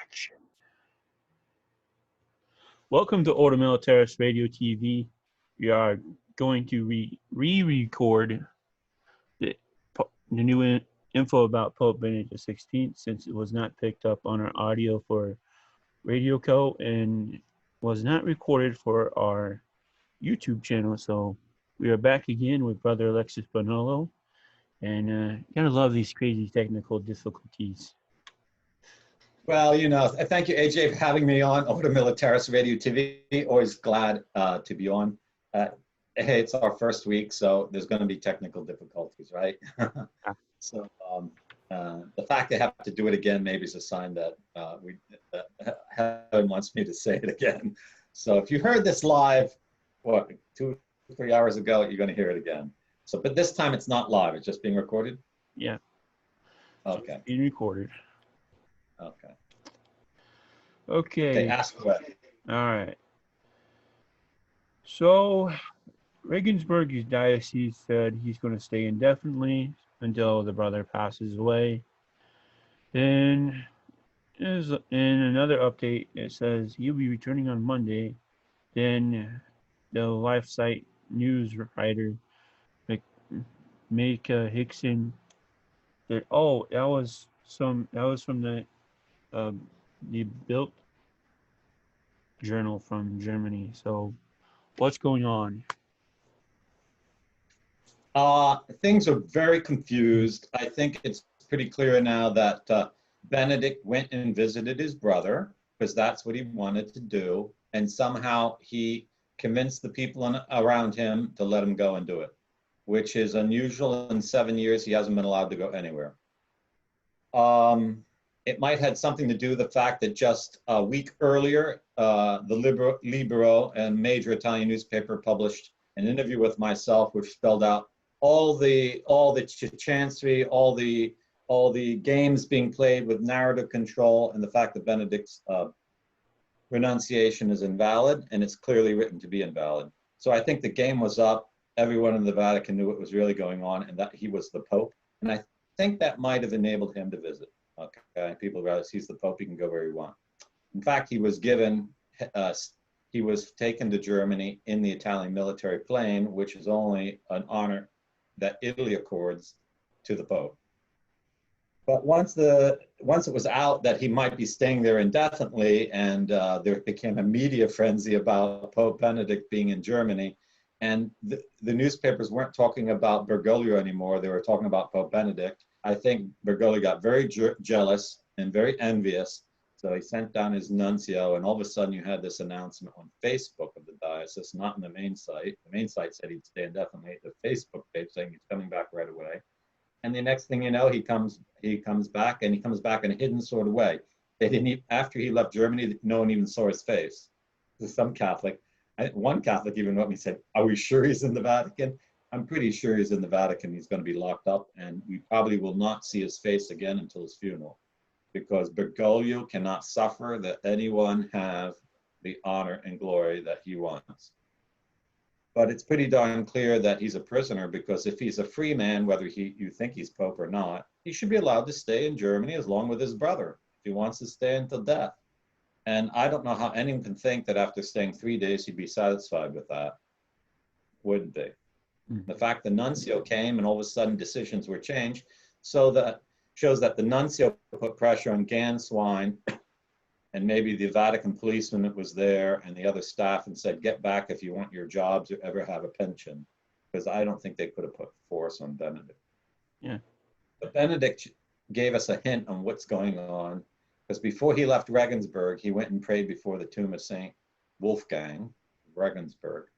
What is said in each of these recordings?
action. Welcome to Ordo Militaris Radio TV. We are going to re-record the new info about Pope Benedict XVI since it was not picked up on our audio for Radio Co. and was not recorded for our YouTube channel. So we are back again with Brother Alexis Bonolo, and gotta love these crazy technical difficulties. Well, thank you, AJ, for having me on Ordo Militaris Radio TV. Always glad to be on. Hey, it's our first week, so there's going to be technical difficulties, right? So the fact they have to do it again maybe is a sign that heaven wants me to say it again. So if you heard this live, 2-3 hours ago, you're going to hear it again. So, but this time it's not live; it's just being recorded. Yeah. Okay. Being recorded. Okay. Okay. Ask away. All right. So, Regensburg Diocese said he's going to stay indefinitely until the brother passes away. Then, in another update, it says he'll be returning on Monday. Then, the life site news writer, Mika Hickson, said, "Oh, that was from the Bild journal from Germany." So, what's going on? Things are very confused. I think it's pretty clear now that Benedict went and visited his brother because that's what he wanted to do, and somehow he convinced the people around him to let him go and do it, which is unusual. In 7 years, he hasn't been allowed to go anywhere. It might have something to do with the fact that just a week earlier, the Libero, a major Italian newspaper, published an interview with myself, which spelled out all the chancery, all the games being played with narrative control, and the fact that Benedict's renunciation is invalid, and it's clearly written to be invalid. So I think the game was up. Everyone in the Vatican knew what was really going on, and that he was the Pope. And I think that might have enabled him to visit. Okay, people realize he's the Pope; he can go where he wants. In fact, he was taken to Germany in the Italian military plane, which is only an honor that Italy accords to the Pope. But once it was out that he might be staying there indefinitely, and there became a media frenzy about Pope Benedict being in Germany, and the newspapers weren't talking about Bergoglio anymore; they were talking about Pope Benedict. I think Bergoglio got very jealous and very envious, so he sent down his nuncio, and all of a sudden you had this announcement on Facebook of the diocese, not in the main site. The main site said he'd stay indefinitely. The Facebook page saying he's coming back right away. And the next thing you know, he comes back, and he comes back in a hidden sort of way. They didn't even, after he left Germany, no one even saw his face. Some Catholic, one Catholic even wrote me and said, "Are we sure he's in the Vatican?" I'm pretty sure he's in the Vatican. He's going to be locked up, and we probably will not see his face again until his funeral, because Bergoglio cannot suffer that anyone have the honor and glory that he wants. But it's pretty darn clear that he's a prisoner, because if he's a free man, whether you think he's Pope or not, he should be allowed to stay in Germany as long with his brother if he wants to stay until death. And I don't know how anyone can think that after staying 3 days, he'd be satisfied with that. Wouldn't be. The fact the nuncio came and all of a sudden decisions were changed, so that shows that the nuncio put pressure on Ganswein and maybe the Vatican policeman that was there and the other staff, and said, "Get back if you want your jobs or ever have a pension," because I don't think they could have put force on Benedict. Yeah. But Benedict gave us a hint on what's going on, because before he left Regensburg, he went and prayed before the tomb of Saint Wolfgang, Regensburg.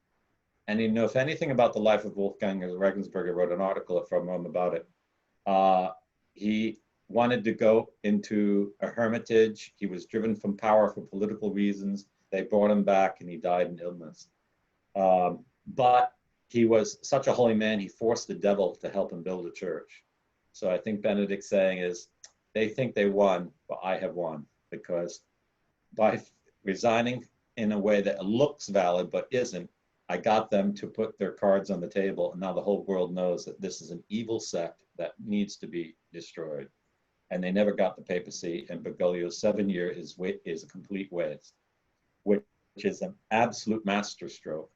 And he knew if anything about the life of Wolfgang of Regensburg, I wrote an article from Rome about it. He wanted to go into a hermitage. He was driven from power for political reasons. They brought him back, and he died in illness. But he was such a holy man, he forced the devil to help him build a church. So I think Benedict's saying is, they think they won, but I have won, because by resigning in a way that looks valid but isn't, I got them to put their cards on the table, and now the whole world knows that this is an evil sect that needs to be destroyed. and they never got the papacy, and Bergoglio's 7 year is a complete waste, which is an absolute masterstroke.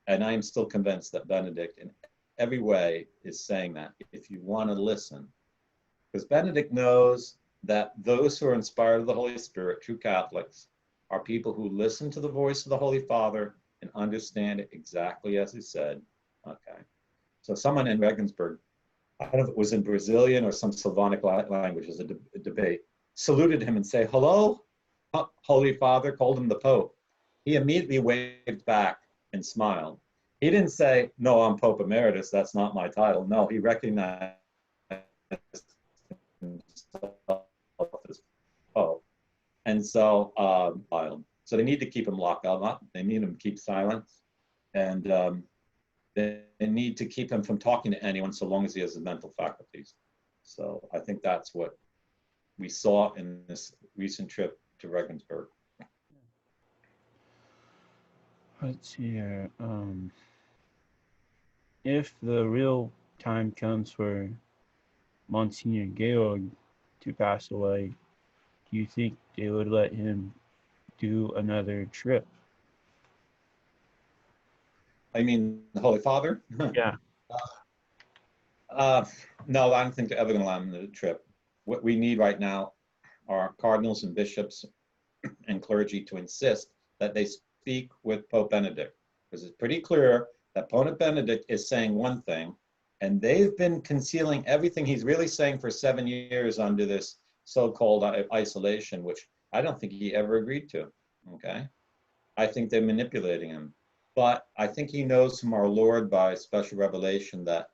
And I am still convinced that Benedict in every way is saying that if you want to listen, because Benedict knows that those who are inspired of the Holy Spirit, true Catholics, are people who listen to the voice of the Holy Father and understand it exactly as he said. Okay. So someone in Regensburg, I don't know if it was in Brazilian or some Slavonic language, as a debate, saluted him and said, "Hello, Holy Father," called him the Pope. He immediately waved back and smiled. He didn't say, "No, I'm Pope Emeritus, that's not my title." No, he recognized himself as Pope. And so, so they need to keep him locked up. They need him to keep silence. And they need to keep him from talking to anyone so long as he has his mental faculties. So I think that's what we saw in this recent trip to Regensburg. Let's see here. If the real time comes for Monsignor Georg to pass away, do you think they would let him do another trip? I mean, the Holy Father? Yeah. No, I don't think they're ever going to allow him to trip. What we need right now are cardinals and bishops and clergy to insist that they speak with Pope Benedict, because it's pretty clear that Pope Benedict is saying one thing, and they've been concealing everything he's really saying for 7 years under this so-called isolation, which I don't think he ever agreed to, okay? I think they're manipulating him. But I think he knows from our Lord by special revelation that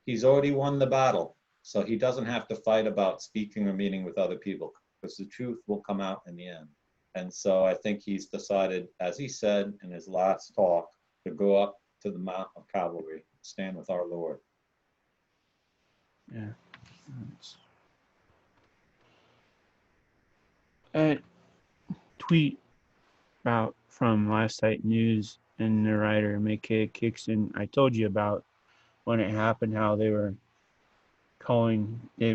he's already won the battle. So he doesn't have to fight about speaking or meeting with other people, because the truth will come out in the end. And so I think he's decided, as he said in his last talk, to go up to the Mount of Calvary, stand with our Lord. Yeah. A tweet out from Last Night News and the writer Mickey Kixon, I told you about when it happened, how they were calling, they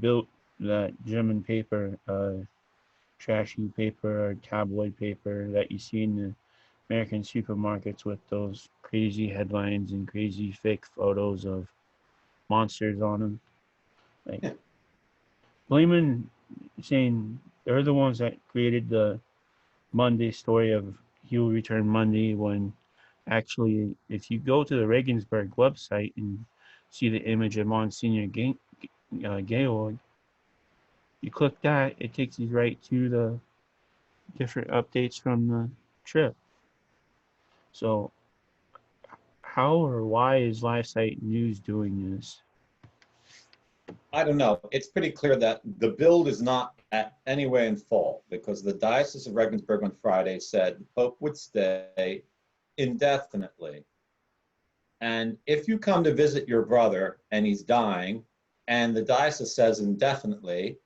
built that German paper, trashy paper or tabloid paper that you see in the American supermarkets with those crazy headlines and crazy fake photos of monsters on them. Like, blaming, saying they're the ones that created the Monday story of he will return Monday, when actually, if you go to the Regensburg website and see the image of Monsignor Georg, you click that, it takes you right to the different updates from the trip. So how or why is Last Night News doing this? I don't know. It's pretty clear that the build is not anywhere in fault, because the Diocese of Regensburg on Friday said the Pope would stay indefinitely. And if you come to visit your brother and he's dying, and the diocese says indefinitely,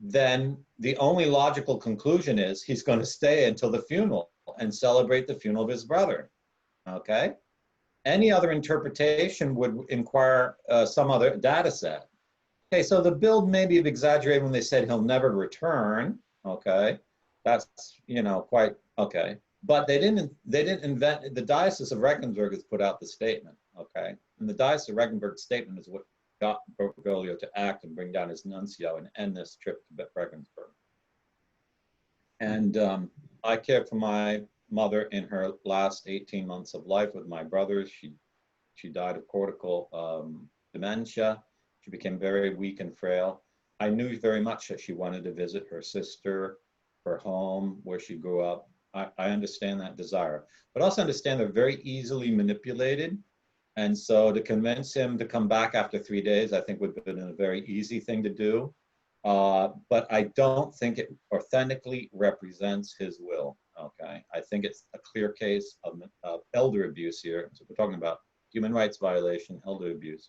then the only logical conclusion is he's going to stay until the funeral and celebrate the funeral of his brother. Okay? Any other interpretation would inquire some other data set. Okay, so the build maybe have exaggerated when they said he'll never return. Okay, that's, you know, quite okay. But they didn't invent, the Diocese of Regensburg has put out the statement. Okay, and the Diocese of Regensburg statement is what got Bergoglio to act and bring down his nuncio and end this trip to Regensburg. And I cared for my mother in her last 18 months of life with my brothers. She died of cortical dementia. She became very weak and frail. I knew very much that she wanted to visit her sister, her home, where she grew up. I understand that desire, but also understand they're very easily manipulated. And so to convince him to come back after 3 days, I think would have been a very easy thing to do. But I don't think it authentically represents his will. Okay, I think it's a clear case of elder abuse here. So we're talking about human rights violation, elder abuse.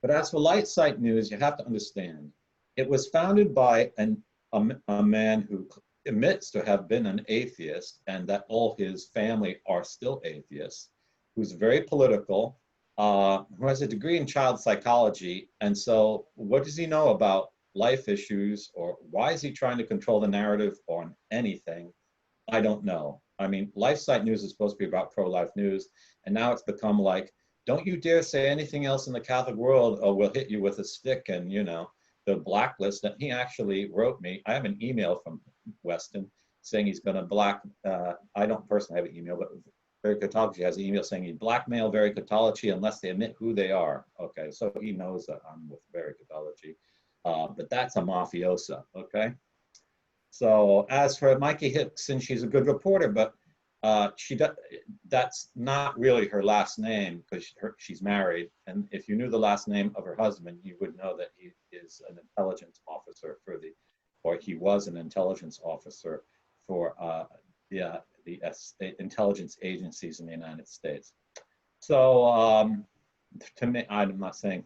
But as for Light Site News, you have to understand, it was founded by a man who admits to have been an atheist, and that all his family are still atheists, who's very political, who has a degree in child psychology. And so what does he know about life issues, or why is he trying to control the narrative on anything? I don't know. I mean, LifeSite News is supposed to be about pro-life news, and now it's become like, don't you dare say anything else in the Catholic world, or we'll hit you with a stick and, you know, the blacklist. And he actually wrote me, I have an email from Weston saying he's going to I don't personally have an email, but Vericatology has an email saying he'd blackmail Vericatology unless they admit who they are. Okay, so he knows that I'm with Vericatology, but that's a mafiosa, okay? So as for Mikey Hickson, she's a good reporter, but that's not really her last name because she's married. And if you knew the last name of her husband, you would know that he is an intelligence officer or he was an intelligence officer for the intelligence agencies in the United States. So to me, I'm not saying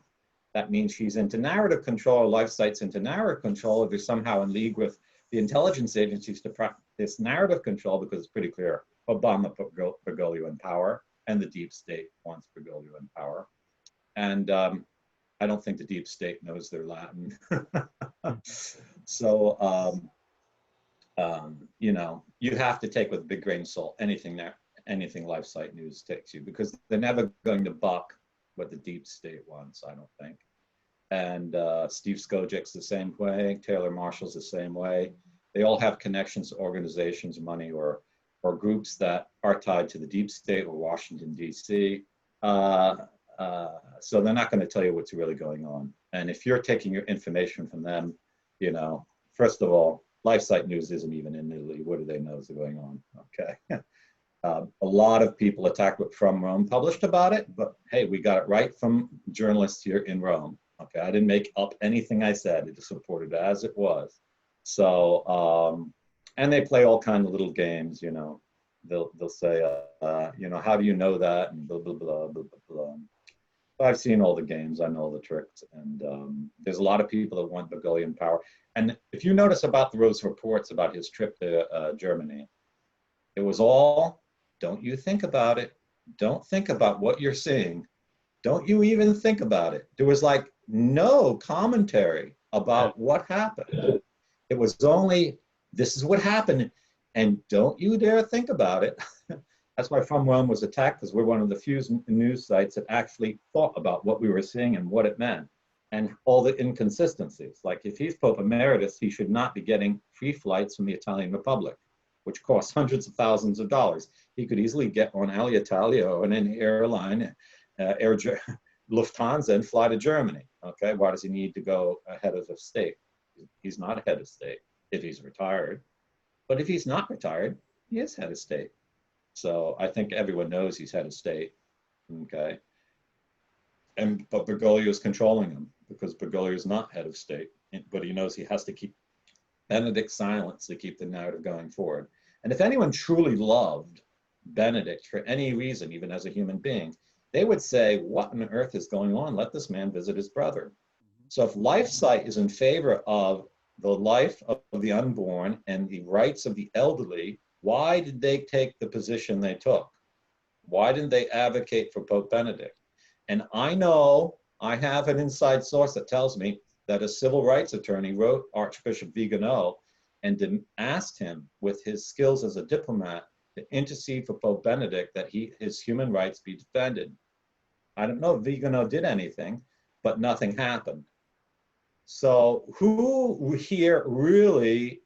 that means she's into narrative control, LifeSite's into narrative control, if they're somehow in league with the intelligence agencies to practice narrative control, because it's pretty clear Obama put Bergoglio in power, and the deep state wants Bergoglio in power. And I don't think the deep state knows their Latin. So, you know, you have to take with a big grain of salt anything LifeSite News takes you, because they're never going to buck what the deep state wants, I don't think. And Steve Skojic's the same way, Taylor Marshall's the same way. They all have connections to organizations, money, or groups that are tied to the deep state or Washington, D.C. So they're not going to tell you what's really going on. And if you're taking your information from them, you know, first of all, LifeSite News isn't even in Italy. What do they know is going on? Okay. A lot of people attacked what From Rome published about it, but hey, we got it right from journalists here in Rome. Okay, I didn't make up anything I said. I just reported it as it was. So, and they play all kinds of little games, you know. They'll say, you know, how do you know that? And blah, blah, blah, blah, blah, blah. I've seen all the games. I know all the tricks. And there's a lot of people that want Bergoglio in power. And if you notice about those reports about his trip to Germany, it was all, don't you think about it. Don't think about what you're seeing. Don't you even think about it. There was like no commentary about what happened. It was only, this is what happened, and don't you dare think about it. That's why From Rome was attacked, because we're one of the few news sites that actually thought about what we were seeing and what it meant, and all the inconsistencies. Like if he's Pope Emeritus, he should not be getting free flights from the Italian Republic, which costs hundreds of thousands of dollars. He could easily get on Alitalia or on any airline, Lufthansa, and fly to Germany. Okay, why does he need to go ahead of the state? He's not head of state if he's retired. But if he's not retired, he is head of state. So I think everyone knows he's head of state. Okay. But Bergoglio is controlling him because Bergoglio is not head of state, but he knows he has to keep Benedict silent to keep the narrative going forward. And if anyone truly loved Benedict for any reason, even as a human being, they would say, what on earth is going on? Let this man visit his brother. So if LifeSite is in favor of the life of the unborn and the rights of the elderly, why did they take the position they took? Why didn't they advocate for Pope Benedict? And I know I have an inside source that tells me that a civil rights attorney wrote Archbishop Vigano and asked him, with his skills as a diplomat, to intercede for Pope Benedict that his human rights be defended. I don't know if Vigano did anything, but nothing happened. So who here really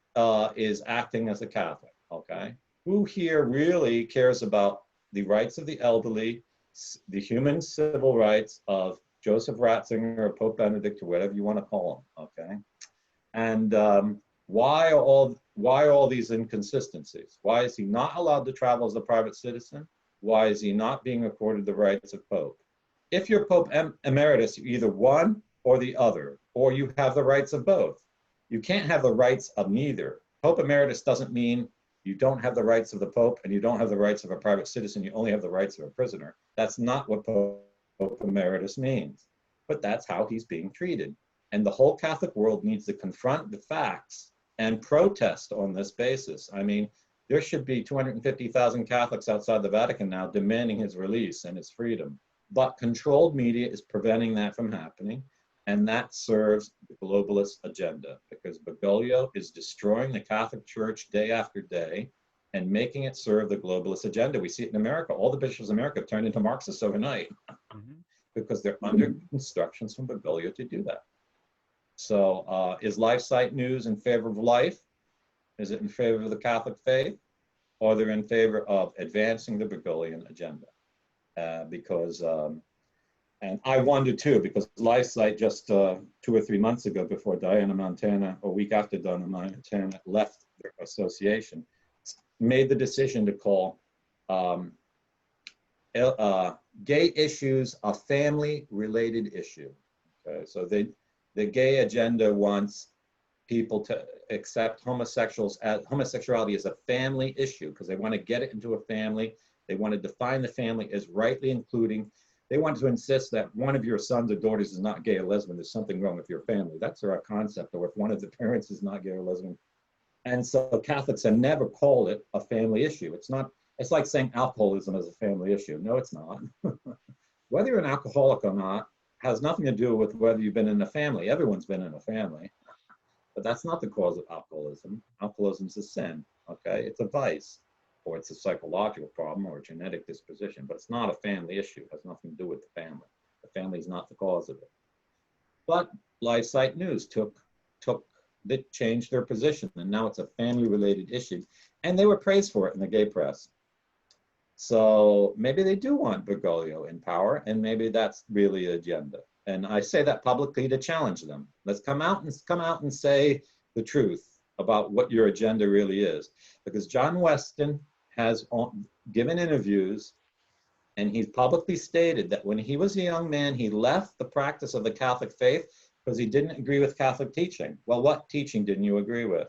is acting as a Catholic, okay? Who here really cares about the rights of the elderly, the human civil rights of Joseph Ratzinger or Pope Benedict or whatever you want to call him, okay? And why are all these inconsistencies? Why is he not allowed to travel as a private citizen? Why is he not being accorded the rights of Pope? If you're Pope Emeritus, you're either one or the other, or you have the rights of both. You can't have the rights of neither. Pope Emeritus doesn't mean you don't have the rights of the Pope and you don't have the rights of a private citizen, you only have the rights of a prisoner. That's not what Pope Emeritus means, but that's how he's being treated. And the whole Catholic world needs to confront the facts and protest on this basis. I mean, there should be 250,000 Catholics outside the Vatican now demanding his release and his freedom. But controlled media is preventing that from happening. and that serves the globalist agenda, because Bergoglio is destroying the Catholic Church day after day and making it serve the globalist agenda. We see it in America. All the bishops of America have turned into Marxists overnight because they're under instructions from Bergoglio to do that. So is LifeSite News in favor of life? Is it in favor of the Catholic faith? Or they're in favor of advancing the Bergoglian agenda? And I wonder too, because LifeSite just 2 or 3 months ago, before Diana Montana, or a week after Diana Montana left their association, made the decision to call gay issues a family-related issue. Okay, so the gay agenda wants people to accept homosexuality as a family issue, because they want to get it into a family. They want to define the family as rightly including. They want to insist that one of your sons or daughters is not gay or lesbian. There's something wrong with your family. That's their concept. Or if one of the parents is not gay or lesbian. And so Catholics have never called it a family issue. It's not. It's like saying alcoholism is a family issue. No, it's not. Whether you're an alcoholic or not has nothing to do with whether you've been in a family. Everyone's been in a family. But that's not the cause of alcoholism. Alcoholism is a sin, okay? It's a vice, or it's a psychological problem or a genetic disposition, but it's not a family issue. It has nothing to do with the family. The family is not the cause of it. But LifeSite News changed their position, and now it's a family-related issue. And they were praised for it in the gay press. So maybe they do want Bergoglio in power, and maybe that's really the agenda. And I say that publicly to challenge them. Let's come out and say the truth about what your agenda really is. Because John Weston has given interviews, and he's publicly stated that when he was a young man, he left the practice of the Catholic faith because he didn't agree with Catholic teaching. Well, what teaching didn't you agree with?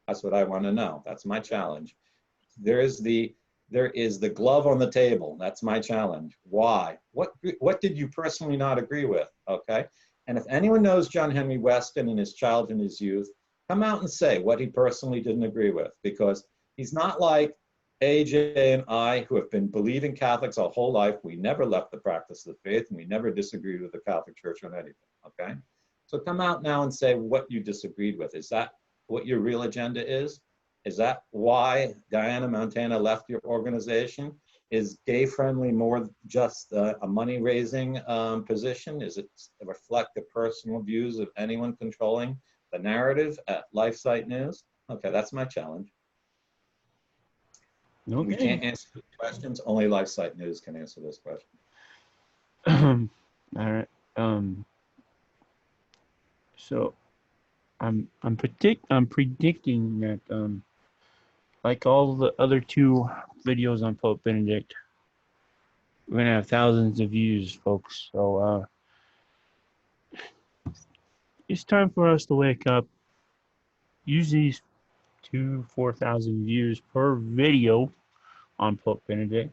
That's what I want to know. That's my challenge. There is the glove on the table. That's my challenge. Why? What did you personally not agree with? Okay. And if anyone knows John Henry Weston in his childhood and his youth, come out and say what he personally didn't agree with, because he's not like AJ and I, who have been believing Catholics our whole life. We never left the practice of the faith, and we never disagreed with the Catholic Church on anything. Okay. So come out now and say what you disagreed with. Is that what your real agenda is? Is that why Diana Montana left your organization? Is gay-friendly more just a money-raising position? Is it reflect the personal views of anyone controlling the narrative at LifeSite News? Okay, that's my challenge. Okay. We can't answer the questions. Only LifeSite News can answer this question. All right. So I'm predicting that like all the other 2 videos on Pope Benedict, we're gonna have thousands of views, folks. So it's time for us to wake up. Use these 4,000 views per video on Pope Benedict.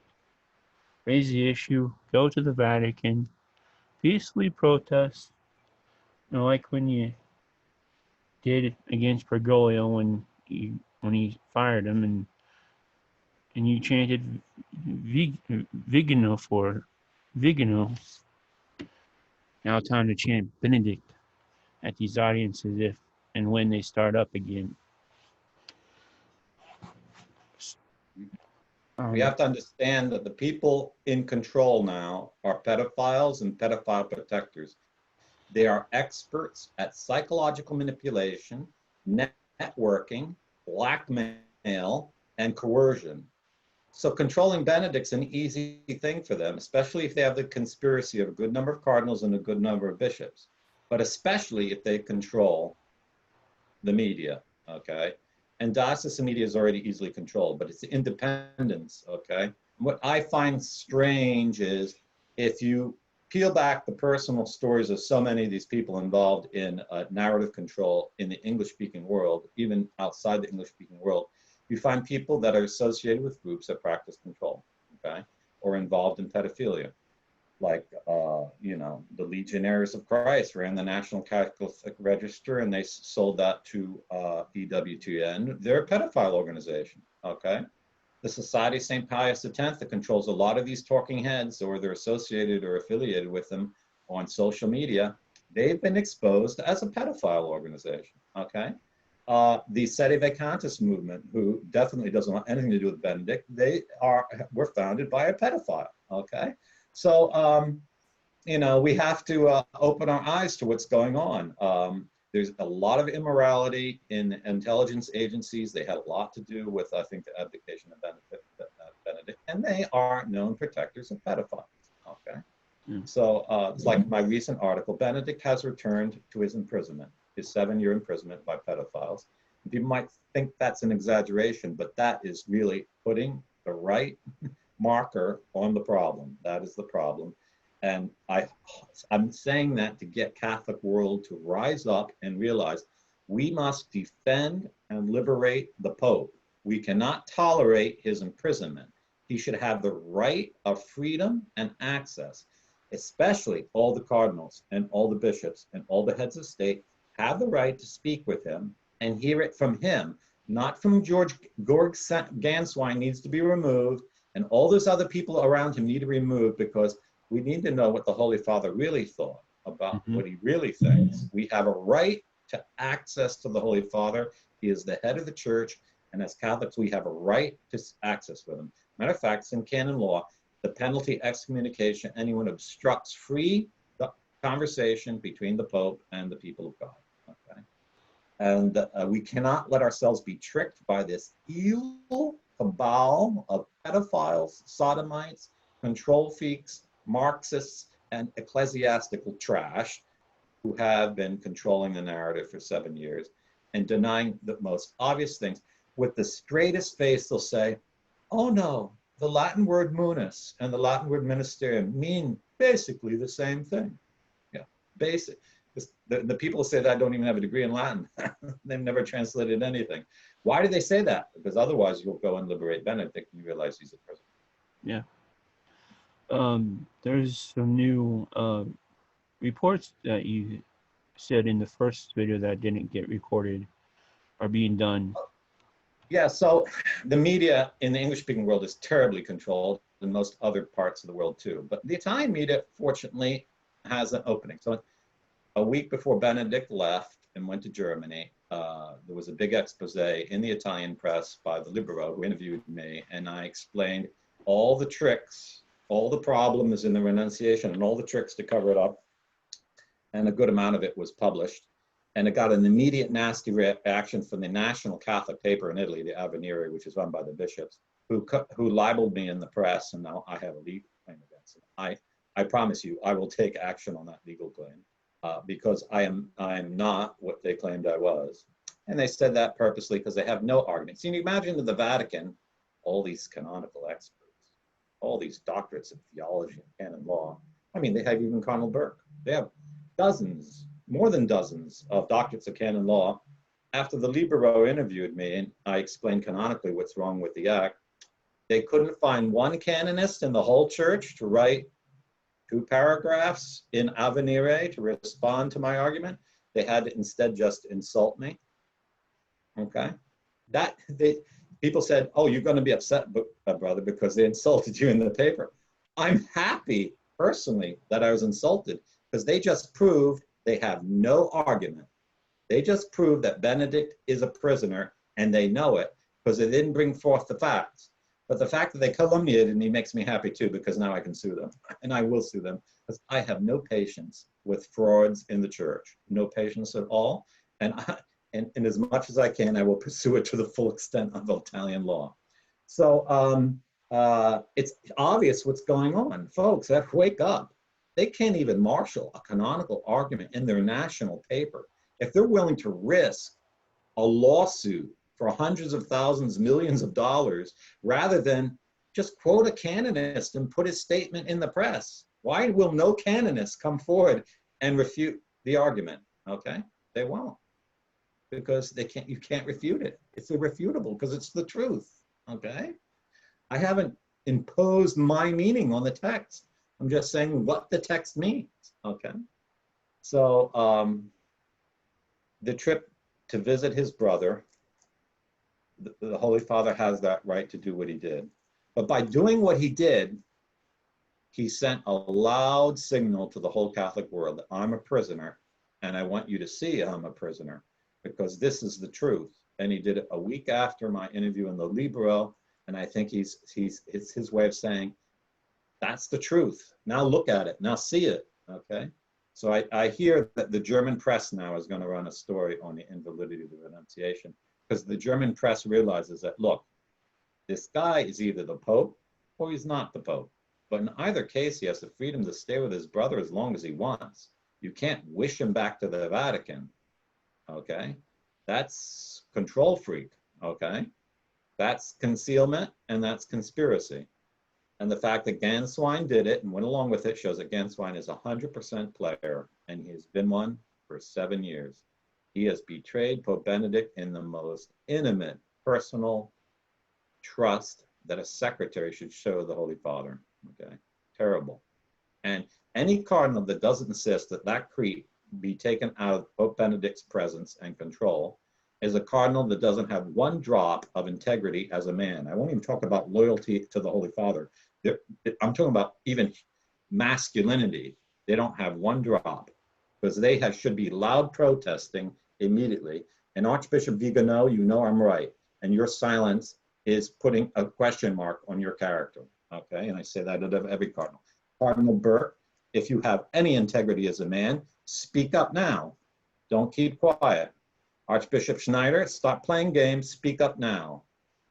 Raise the issue. Go to the Vatican. Peacefully protest. You know, like when you did against Bergoglio when he fired him, and you chanted Vigano. Now time to chant Benedict at these audiences if and when they start up again. We have to understand that the people in control now are pedophiles and pedophile protectors. They are experts at psychological manipulation, networking, blackmail, and coercion. So controlling Benedict's an easy thing for them, especially if they have the conspiracy of a good number of cardinals and a good number of bishops, but especially if they control the media, okay? And diocesan media is already easily controlled, but it's independence, okay? What I find strange is if you peel back the personal stories of so many of these people involved in narrative control in the English-speaking world, even outside the English-speaking world, you find people that are associated with groups that practice control, okay, or involved in pedophilia. Like, you know, the Legionaries of Christ ran the National Catholic Register, and they sold that to EWTN. They're a pedophile organization, okay? The Society of St. Pius X that controls a lot of these talking heads, or they're associated or affiliated with them on social media, they've been exposed as a pedophile organization, okay? The Sede Vacantis movement, who definitely doesn't want anything to do with Benedict, were founded by a pedophile, okay? So, you know, we have to open our eyes to what's going on. There's a lot of immorality in intelligence agencies. They had a lot to do with, I think, the abdication of Benedict, and they are known protectors of pedophiles, okay? So it's like my recent article, Benedict has returned to his imprisonment, his 7-year imprisonment by pedophiles. You might think that's an exaggeration, but that is really putting the right marker on the problem. That is the problem. And I'm saying that to get Catholic world to rise up and realize we must defend and liberate the Pope. We cannot tolerate his imprisonment. He should have the right of freedom and access, especially all the cardinals and all the bishops and all the heads of state have the right to speak with him and hear it from him, not from George Ganswein needs to be removed, and all those other people around him need to be removed, because we need to know what the Holy Father really thought about what he really thinks. We have a right to access to the Holy Father. He is the head of the church, and as Catholics, we have a right to access with him. Matter of fact, it's in canon law, the penalty excommunication, anyone obstructs free conversation between the Pope and the people of God, okay? And we cannot let ourselves be tricked by this evil cabal of pedophiles, sodomites, control freaks, Marxists, and ecclesiastical trash who have been controlling the narrative for 7 years and denying the most obvious things. With the straightest face, they'll say, oh no, the Latin word munus and the Latin word ministerium mean basically the same thing. Yeah, basic. The people who say that don't even have a degree in Latin. They've never translated anything. Why do they say that? Because otherwise you'll go and liberate Benedict and you realize he's a prisoner. Yeah. There's some new reports that you said in the first video that didn't get recorded are being done. Yeah, so the media in the English-speaking world is terribly controlled, in most other parts of the world too. But the Italian media, fortunately, has an opening. So a week before Benedict left and went to Germany, there was a big expose in the Italian press by the Libero, who interviewed me, and I explained all the tricks, all the problems in the renunciation, and all the tricks to cover it up. And a good amount of it was published. And it got an immediate nasty reaction from the national Catholic paper in Italy, the Avvenire, which is run by the bishops, who libeled me in the press, and now I have a legal claim against them. I promise you, I will take action on that legal claim because I am not what they claimed I was. And they said that purposely because they have no argument. See, you imagine that the Vatican, all these canonical experts, all these doctorates in theology and canon law. I mean, they have even Cardinal Burke. They have dozens, more than dozens of doctorates of canon law. After the Libero interviewed me and I explained canonically what's wrong with the act, they couldn't find one canonist in the whole church to write 2 paragraphs in Avvenire to respond to my argument. They had to instead just insult me. Okay, people said, "Oh, you're going to be upset, brother, because they insulted you in the paper." I'm happy personally that I was insulted because they just proved they have no argument. They just proved that Benedict is a prisoner, and they know it because they didn't bring forth the facts. But the fact that they calumniated me makes me happy too, because now I can sue them, and I will sue them because I have no patience with frauds in the church, no patience at all. And as much as I can, I will pursue it to the full extent of Italian law. So it's obvious what's going on. Folks, have to wake up. They can't even marshal a canonical argument in their national paper. If they're willing to risk a lawsuit for hundreds of thousands, millions of dollars, rather than just quote a canonist and put his statement in the press, why will no canonist come forward and refute the argument? Okay, they won't. Because you can't refute it. It's irrefutable because it's the truth, okay? I haven't imposed my meaning on the text. I'm just saying what the text means, okay? So the trip to visit his brother, the Holy Father has that right to do what he did. But by doing what he did, he sent a loud signal to the whole Catholic world that I'm a prisoner and I want you to see I'm a prisoner, because this is the truth. And he did it a week after my interview in the Libero, and I think it's his way of saying, that's the truth. Now look at it. Now see it. Okay. So I hear that the German press now is going to run a story on the invalidity of the renunciation, because the German press realizes that, look, this guy is either the Pope or he's not the Pope. But in either case, he has the freedom to stay with his brother as long as he wants. You can't wish him back to the Vatican. Okay. That's control freak. Okay. That's concealment, and that's conspiracy. And the fact that Ganswein did it and went along with it shows that Ganswein is a 100% player, and he has been one for 7 years. He has betrayed Pope Benedict in the most intimate, personal trust that a secretary should show the Holy Father. Okay, terrible. And any cardinal that doesn't insist that that creep be taken out of Pope Benedict's presence and control is a cardinal that doesn't have one drop of integrity as a man. I won't even talk about loyalty to the Holy Father. I'm talking about even masculinity. They don't have one drop, because they should be loud protesting immediately. And Archbishop Vigano, you know I'm right. And your silence is putting a question mark on your character. Okay, and I say that of every cardinal. Cardinal Burke, if you have any integrity as a man, speak up now. Don't keep quiet. Archbishop Schneider, stop playing games, speak up now.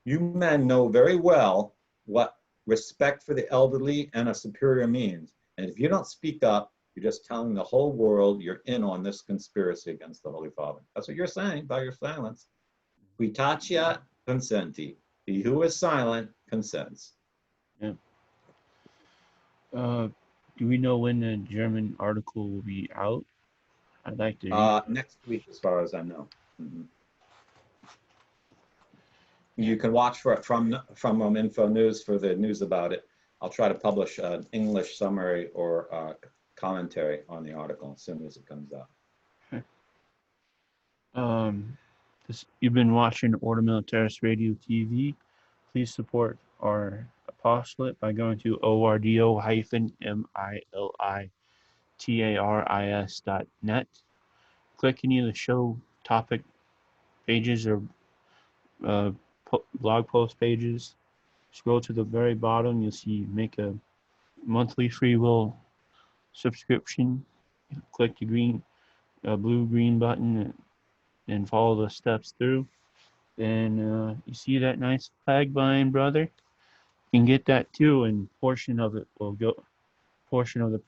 You men know very well what respect for the elderly and a superior means. And if you don't speak up, you're just telling the whole world you're in on this conspiracy against the Holy Father. That's what you're saying by your silence. Qui taceat consenti. He who is silent consents. Yeah. Do we know when the German article will be out? I'd like to read. Next week, as far as I know. Mm-hmm. You can watch for it from Info News for the news about it. I'll try to publish an English summary or commentary on the article as soon as it comes out. You've been watching Ordo Militaris Radio TV. Please support our apostolate by going to ordo-militaris.net. Click any of the show topic pages or blog post pages. Scroll to the very bottom. You'll see make a monthly free will subscription. Click the blue-green button and follow the steps through. Then you see that nice flag vine, brother? You can get that too, and portion of the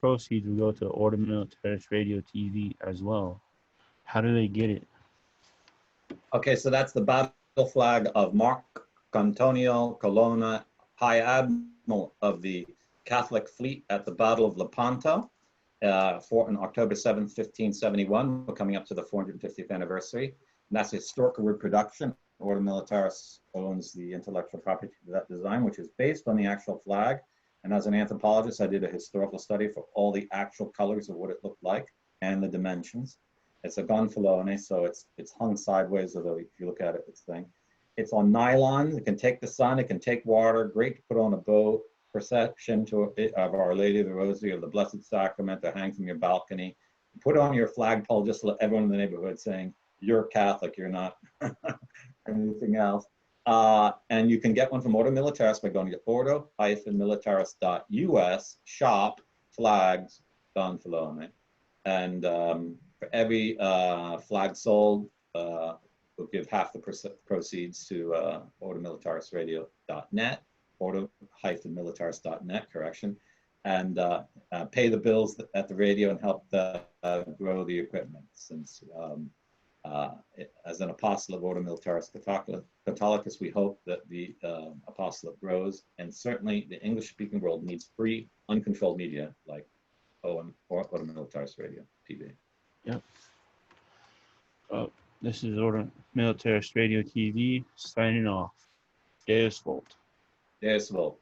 proceeds will go to Ordo Militaris Radio TV as well. How do they get it? Okay, so that's the battle flag of Mark Antonio Colonna, High Admiral of the Catholic Fleet at the Battle of Lepanto, on October 7th, 1571. We're coming up to the 450th anniversary. And that's a historical reproduction. Ordo Militaris owns the intellectual property for that design, which is based on the actual flag. And as an anthropologist, I did a historical study for all the actual colors of what it looked like and the dimensions. It's a gonfalone, so it's hung sideways, although if you look at it, it's thing. It's on nylon. It can take the sun. It can take water. Great to put on a boat. Procession of Our Lady of the Rosary of the Blessed Sacrament that hangs from your balcony. Put it on your flagpole just to let everyone in the neighborhood saying, you're Catholic, you're not anything else. And you can get one from Ordo Militaris by going to ordo-militaris.us, shop, flags, gonfalone. And for every flag sold, we'll give half the proceeds to ordo-militarisradio.net, ordo-militaris.net, correction, and pay the bills at the radio and help grow the equipment. Since as an apostle of Ordo Militaris Catholicus, we hope that the apostolate grows, and certainly the English-speaking world needs free, uncontrolled media like Ordo Militaris Radio TV. Yep. This is Ordo Militaris Radio TV signing off. Deus Volt. Deus Volt.